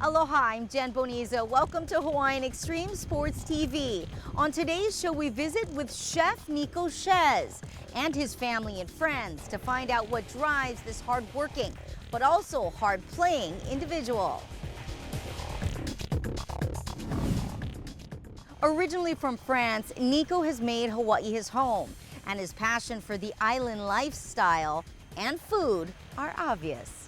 Aloha, I'm Jen Boniza. Welcome to Hawaiian Extreme Sports TV. On today's show, we visit with Chef Nico Chaize and his family and friends to find out what drives this hard-working, but also hard-playing individual. Originally from France, Nico has made Hawaii his home, and his passion for the island lifestyle and food are obvious.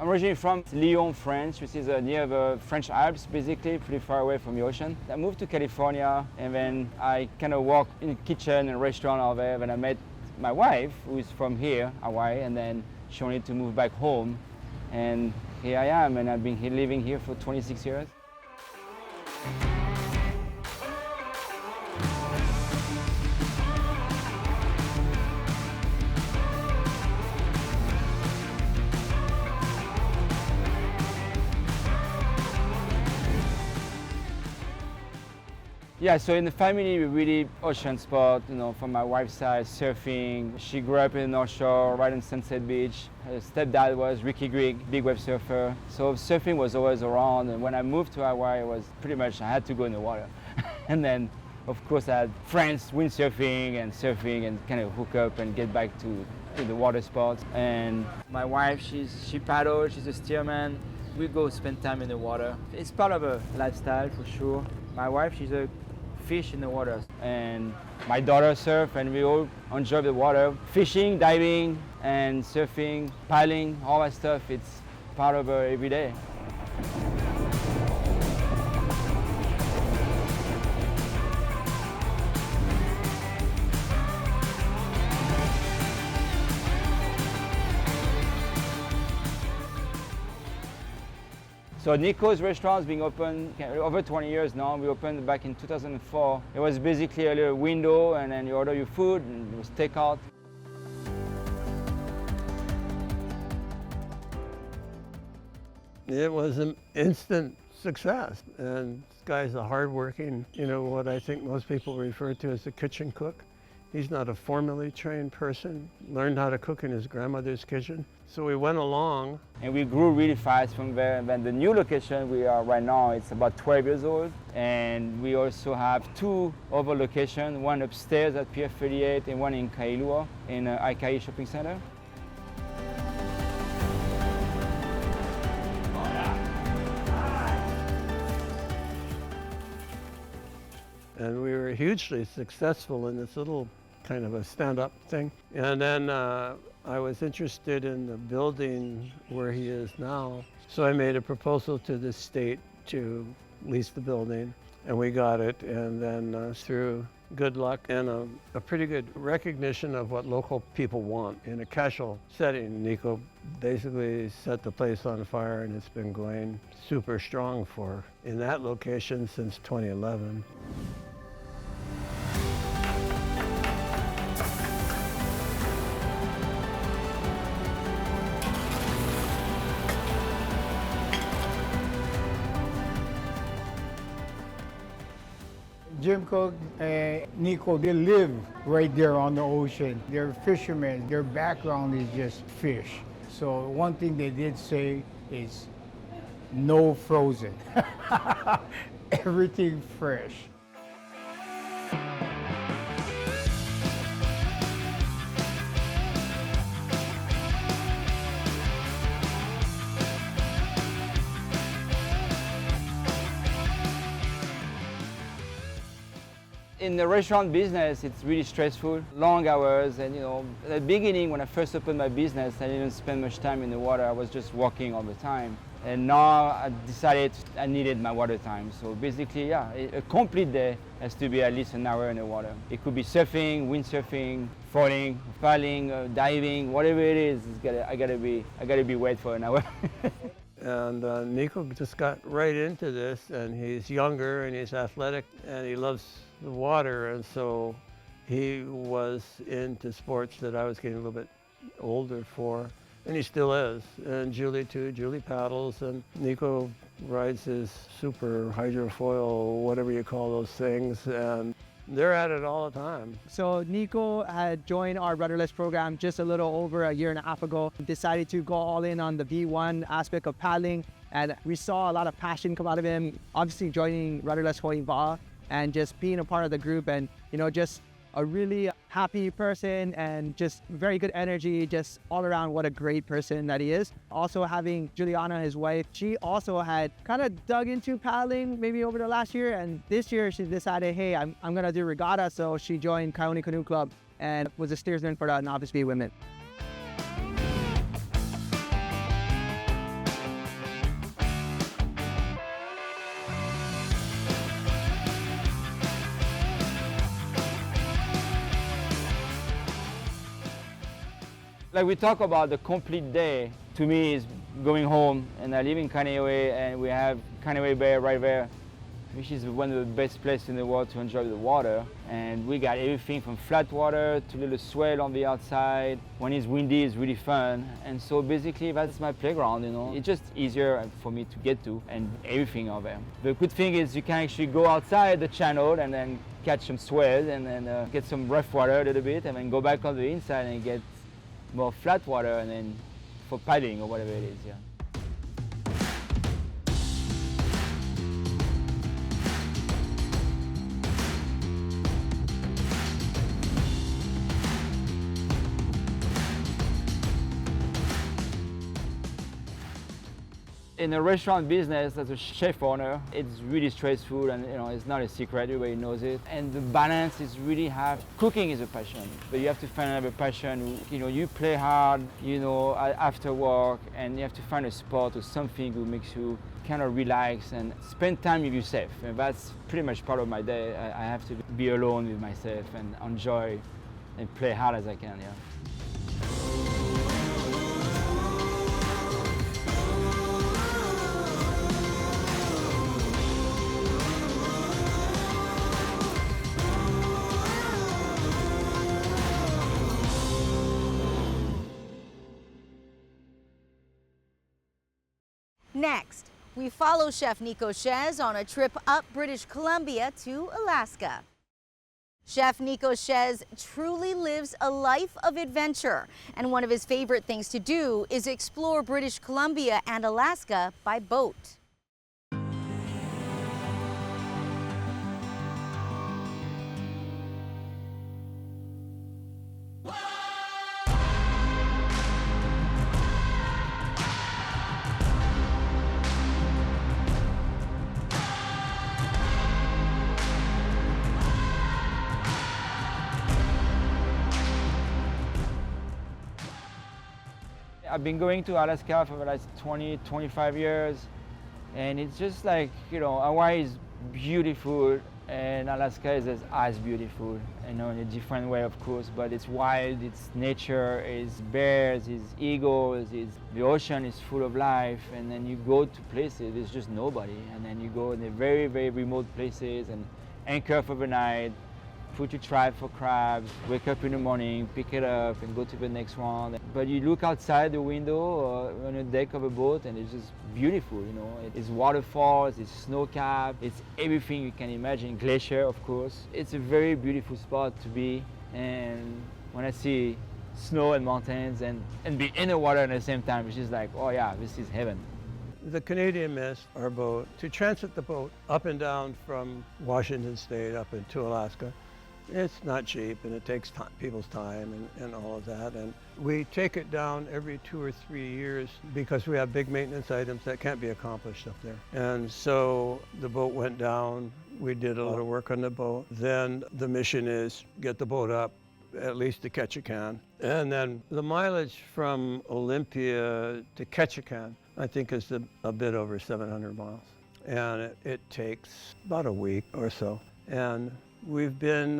I'm originally from Lyon, France, which is near the French Alps, basically, pretty far away from the ocean. I moved to California, and then I kind of worked in the kitchen and restaurant over there. Then I met my wife, who is from here, Hawaii, and then she wanted to move back home. And here I am, and I've been living here for 26 years. Yeah, so in the family, we really ocean sport, from my wife's side, surfing. She grew up in the North Shore, right on Sunset Beach. Her stepdad was Ricky Grigg, big wave surfer. So surfing was always around, and when I moved to Hawaii, it was pretty much, I had to go in the water. And then, of course, I had friends windsurfing and kind of hook up and get back to the water sports. And my wife, she paddles, she's a steerman. We go spend time in the water. It's part of a lifestyle, for sure. My wife, she's a fish in the water, and my daughter surf, and we all enjoy the water. Fishing, diving, and surfing, paddling, all that stuff, it's part of our every day. So Nico's restaurant has been open over 20 years now. We opened back in 2004. It was basically a little window, and then you order your food, and it was takeout. It was an instant success, and this guy's a hardworking, what I think most people refer to as a kitchen cook. He's not a formally trained person, learned how to cook in his grandmother's kitchen. So we went along. And we grew really fast from there. And then the new location we are right now, it's about 12 years old. And we also have two other locations, one upstairs at Pier 38 and one in Kailua in Aikai Shopping Center. And we were hugely successful in this little kind of a stand-up thing. And then I was interested in the building where he is now. So I made a proposal to the state to lease the building, and we got it. And then through good luck and a pretty good recognition of what local people want in a casual setting, Nico basically set the place on fire, and it's been going super strong in that location since 2011. Jim Cook and Nico, they live right there on the ocean. They're fishermen. Their background is just fish. So one thing they did say is no frozen. Everything fresh. In the restaurant business, it's really stressful, long hours, and at the beginning when I first opened my business, I didn't spend much time in the water. I was just walking all the time. And now I decided I needed my water time. So basically, yeah, a complete day has to be at least an hour in the water. It could be surfing, windsurfing, floating, paddling, diving, whatever it is. I gotta be wet for an hour. And Nico just got right into this, and he's younger and he's athletic and he loves the water, and so he was into sports that I was getting a little bit older for, and he still is. And Julie too. Julie paddles, and Nico rides his super hydrofoil, whatever you call those things, and they're at it all the time. So Nico had joined our rudderless program just a little over a year and a half ago. Decided to go all in on the V1 aspect of paddling, and we saw a lot of passion come out of him. Obviously joining rudderless Hawai'i and just being a part of the group, and just a really happy person and just very good energy, just all around what a great person that he is. Also having Juliana, his wife, she also had kind of dug into paddling maybe over the last year, and this year she decided, hey, I'm gonna do regatta, so she joined Kaoni Canoe Club and was a steersman for the novice B women. Like we talk about the complete day, to me is going home, and I live in Kaneohe, and we have Kaneohe Bay right there, which is one of the best places in the world to enjoy the water. And we got everything from flat water to little swell on the outside. When it's windy, it's really fun. And so basically that's my playground, It's just easier for me to get to, and everything over there. The good thing is you can actually go outside the channel and then catch some swell and then get some rough water a little bit, and then go back on the inside and get more flat water, and then for paddling or whatever it is, yeah. In the restaurant business, as a chef owner, it's really stressful, and it's not a secret, everybody knows it. And the balance is really cooking is a passion, but you have to find another passion. You play hard, after work, and you have to find a sport or something that makes you kind of relax and spend time with yourself. And that's pretty much part of my day. I have to be alone with myself and enjoy and play hard as I can, yeah. Next, we follow Chef Nico Chaize on a trip up British Columbia to Alaska. Chef Nico Chaize truly lives a life of adventure, and one of his favorite things to do is explore British Columbia and Alaska by boat. I've been going to Alaska for the last 20, 25 years, and it's just like, Hawaii is beautiful, and Alaska is as beautiful, in a different way, of course, but it's wild, it's nature, it's bears, it's eagles, the ocean is full of life, and then you go to places, there's just nobody, and then you go in the very, very remote places and anchor for the night, put your trap for crabs, wake up in the morning, pick it up, and go to the next one. But you look outside the window or on the deck of a boat, and it's just beautiful, It's waterfalls, it's snow cap, it's everything you can imagine, glacier, of course. It's a very beautiful spot to be, and when I see snow and mountains and be in the water at the same time, it's just like, oh yeah, this is heaven. The Canadian Mist, our boat, to transit the boat up and down from Washington State up into Alaska, it's not cheap, and it takes people's time and all of that. And we take it down every 2 or 3 years because we have big maintenance items that can't be accomplished up there. And so the boat went down. We did a lot of work on the boat. Then the mission is get the boat up, at least to Ketchikan. And then the mileage from Olympia to Ketchikan, I think, is a bit over 700 miles. And it takes about a week or so. And we've been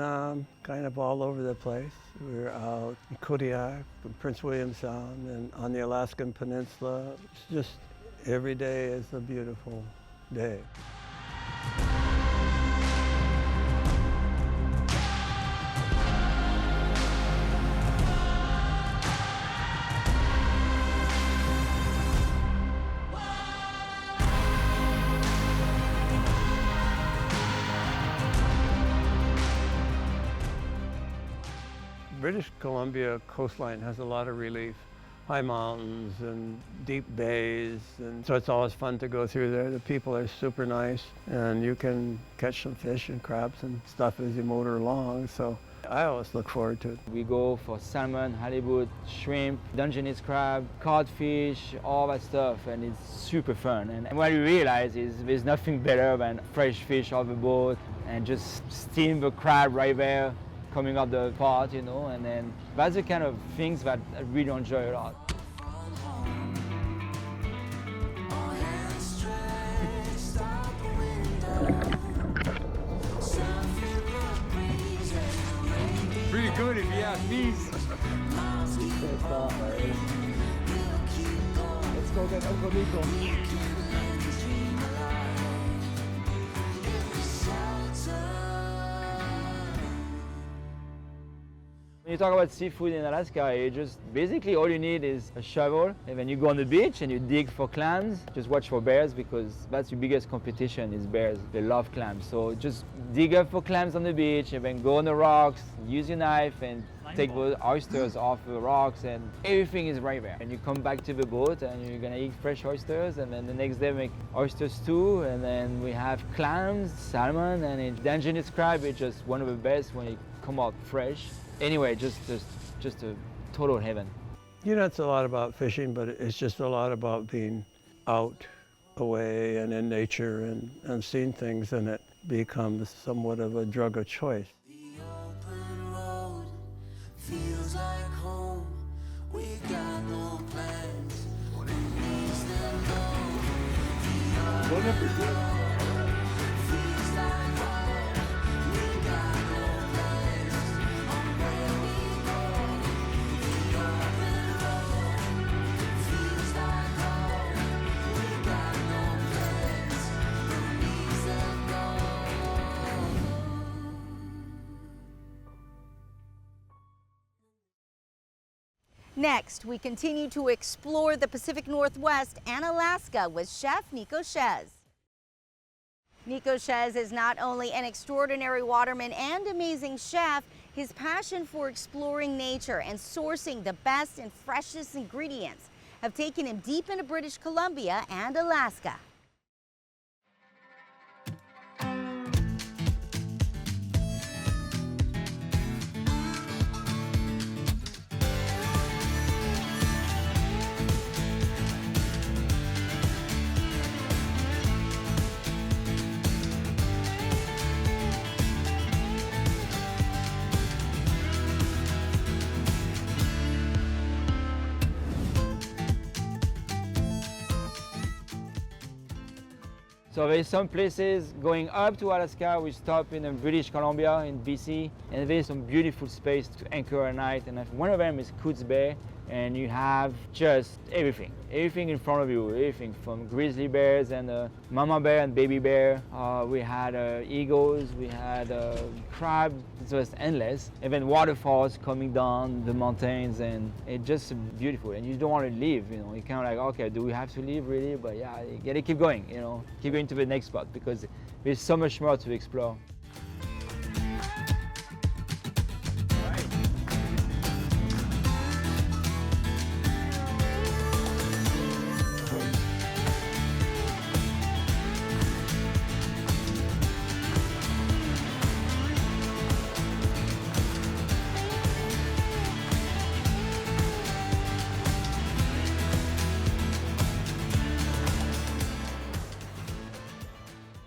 kind of all over the place. We're out in Kodiak, in Prince William Sound, and on the Alaskan Peninsula. It's just Every day is a beautiful day. British Columbia coastline has a lot of relief, high mountains and deep bays, and so it's always fun to go through there. The people are super nice, and you can catch some fish and crabs and stuff as you motor along, so I always look forward to it. We go for salmon, halibut, shrimp, Dungeness crab, codfish, all that stuff, and it's super fun. And what we realize is there's nothing better than fresh fish off the boat and just steam the crab right there, coming out the pot, you know, and then that's the kind of things that I really enjoy a lot. Pretty good if you ask me. Let's go get Uncle Nico. When you talk about seafood in Alaska, you just basically all you need is a shovel, and then you go on the beach and you dig for clams. Just watch for bears, because that's your biggest competition is bears. They love clams. So just dig up for clams on the beach and then go on the rocks, use your knife and take those oysters off the rocks, and everything is right there. And you come back to the boat and you're gonna eat fresh oysters, and then the next day make oyster stew, and then we have clams, salmon, and Dungeness crab is just one of the best when it come out fresh. Anyway, just a total heaven. You know, it's a lot about fishing, but it's just a lot about being out, away, and in nature, and seeing things, and it becomes somewhat of a drug of choice. The open road feels like home. We got no plans. When it needs them go. The open road feels like home. We got no plans on where we go. The open road feels like home. We got no plans. When it needs them go. Next, we continue to explore the Pacific Northwest and Alaska with Chef Nico Chaize. Nico Chaize is not only an extraordinary waterman and amazing chef, his passion for exploring nature and sourcing the best and freshest ingredients have taken him deep into British Columbia and Alaska. So there's some places going up to Alaska. We stop in British Columbia in BC, and there's some beautiful space to anchor at night. And one of them is Coutts Bay, and you have just everything in front of you. Everything from grizzly bears and mama bear and baby bear. We had eagles, we had crab. It was endless. And then waterfalls coming down the mountains, and it's just beautiful. And you don't want to leave. You know, you're kind of like, okay, do we have to leave really? But yeah, you gotta keep going. You know, keep going to the next spot because there's so much more to explore.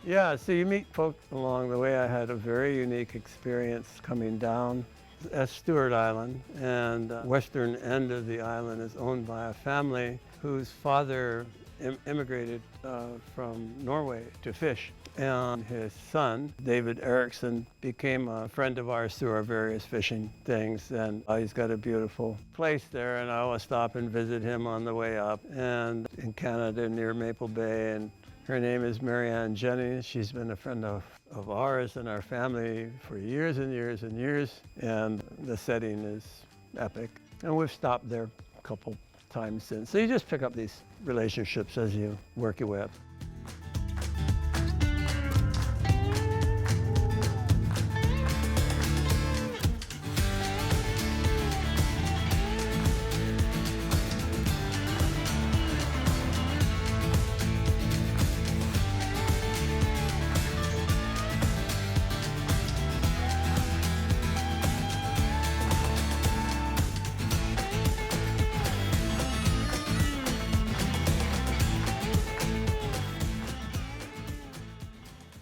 Yeah, so you meet folks along the way. I had a very unique experience coming down at Stewart Island, and the western end of the island is owned by a family whose father immigrated from Norway to fish. And his son, David Erickson, became a friend of ours through our various fishing things. And he's got a beautiful place there, and I always stop and visit him on the way up. And in Canada, near Maple Bay, and her name is Marianne Jennings. She's been a friend of ours and our family for years and years and years. And the setting is epic. And we've stopped there a couple times since. So you just pick up these relationships as you work your way up.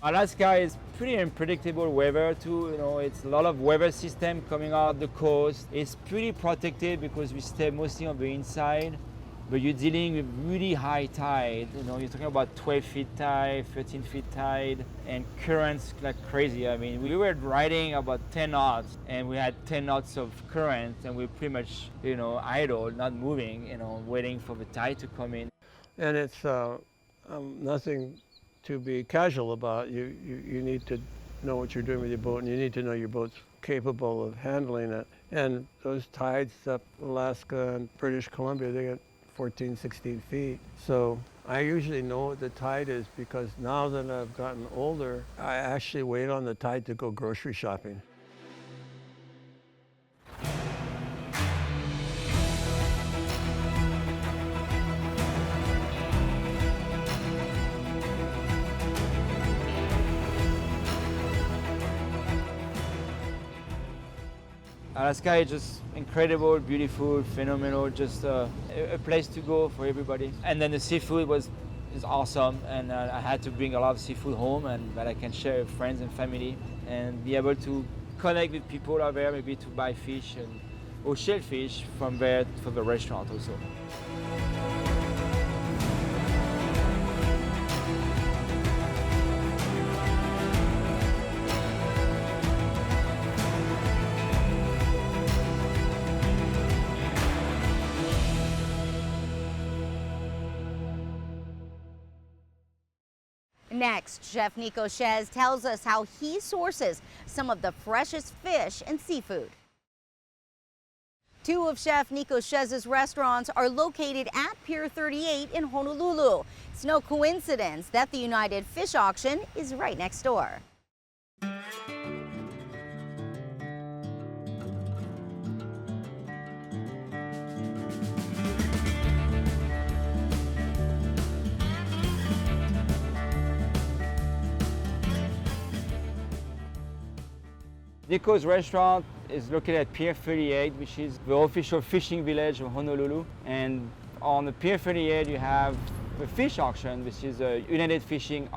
Alaska is pretty unpredictable weather too. It's a lot of weather system coming out the coast. It's pretty protected because we stay mostly on the inside, but you're dealing with really high tide. You're talking about 12 feet tide, 13 feet tide, and currents like crazy. I mean, we were riding about 10 knots, and we had 10 knots of current, and we pretty much, idle, not moving, waiting for the tide to come in. And it's nothing to be casual about. You need to know what you're doing with your boat, and you need to know your boat's capable of handling it. And those tides up Alaska and British Columbia, they get 14, 16 feet. So I usually know what the tide is because now that I've gotten older, I actually wait on the tide to go grocery shopping. Alaska is just incredible, beautiful, phenomenal, just a place to go for everybody. And then the seafood is awesome, and I had to bring a lot of seafood home and that I can share with friends and family and be able to connect with people out there, maybe to buy fish or shellfish from there for the restaurant also. Next, Chef Nico Chaize tells us how he sources some of the freshest fish and seafood. Two of Chef Nico Chaize's restaurants are located at Pier 38 in Honolulu. It's no coincidence that the United Fish Auction is right next door. Nico's restaurant is located at Pier 38, which is the official fishing village of Honolulu. And on the Pier 38, you have the fish auction, which is a United Fishing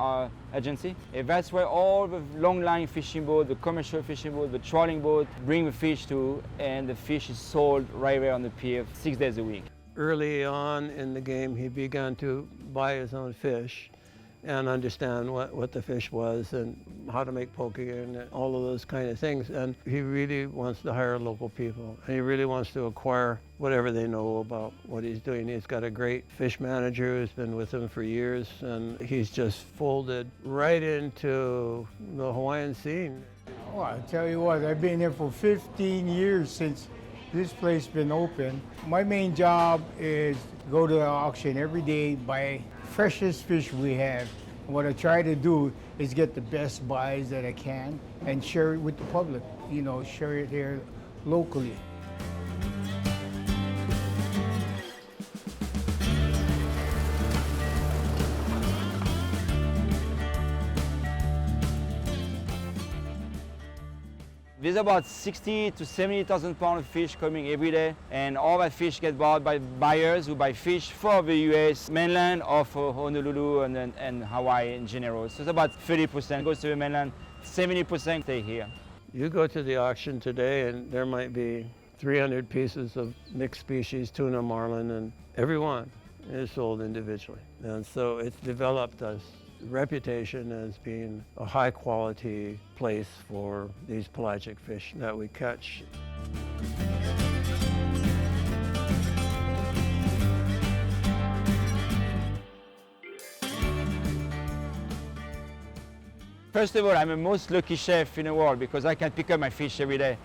Agency. And that's where all the long-line fishing boat, the commercial fishing boat, the trawling boat bring the fish to, and the fish is sold right there on the pier 6 days a week. Early on in the game, he began to buy his own fish and understand what the fish was and how to make poke and all of those kind of things. And he really wants to hire local people. And he really wants to acquire whatever they know about what he's doing. He's got a great fish manager who's been with him for years, and he's just folded right into the Hawaiian scene. Oh, I tell you what, I've been here for 15 years since this place been open. My main job is go to the auction every day, buy freshest fish we have. What I try to do is get the best buys that I can and share it with the public, share it here locally. There's about 60 to 70,000 pounds of fish coming every day, and all that fish get bought by buyers who buy fish for the US mainland or for Honolulu and Hawaii in general. So it's about 30% goes to the mainland, 70% stay here. You go to the auction today and there might be 300 pieces of mixed species tuna, marlin, and every one is sold individually. And so it's developed us reputation as being a high quality place for these pelagic fish that we catch. First of all, I'm the most lucky chef in the world because I can pick up my fish every day.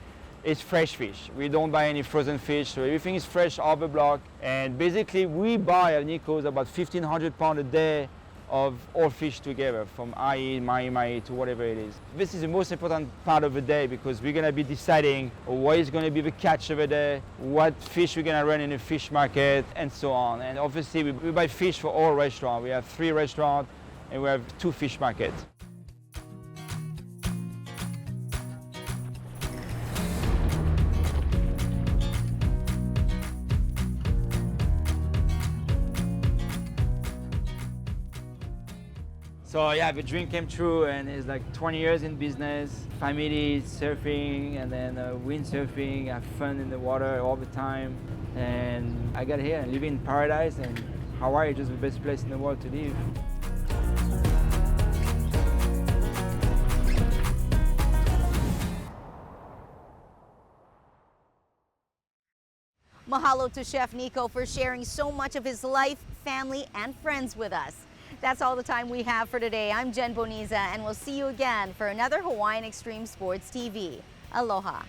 It's fresh fish. We don't buy any frozen fish, so everything is fresh off the block. And basically, we buy at Nico's about 1,500 pounds a day of all fish together, from ahi, mahi to whatever it is. This is the most important part of the day because we're gonna be deciding what is gonna be the catch of the day, what fish we're gonna run in the fish market, and so on. And obviously, we buy fish for all restaurants. We have 3 restaurants and we have 2 fish markets. So yeah, the dream came true, and it's like 20 years in business, family, surfing, and then windsurfing, have fun in the water all the time. And I got here and living in paradise, and Hawaii is just the best place in the world to live. Mahalo to Chef Nico for sharing so much of his life, family, and friends with us. That's all the time we have for today. I'm Jen Boniza, and we'll see you again for another Hawaiian Extreme Sports TV. Aloha.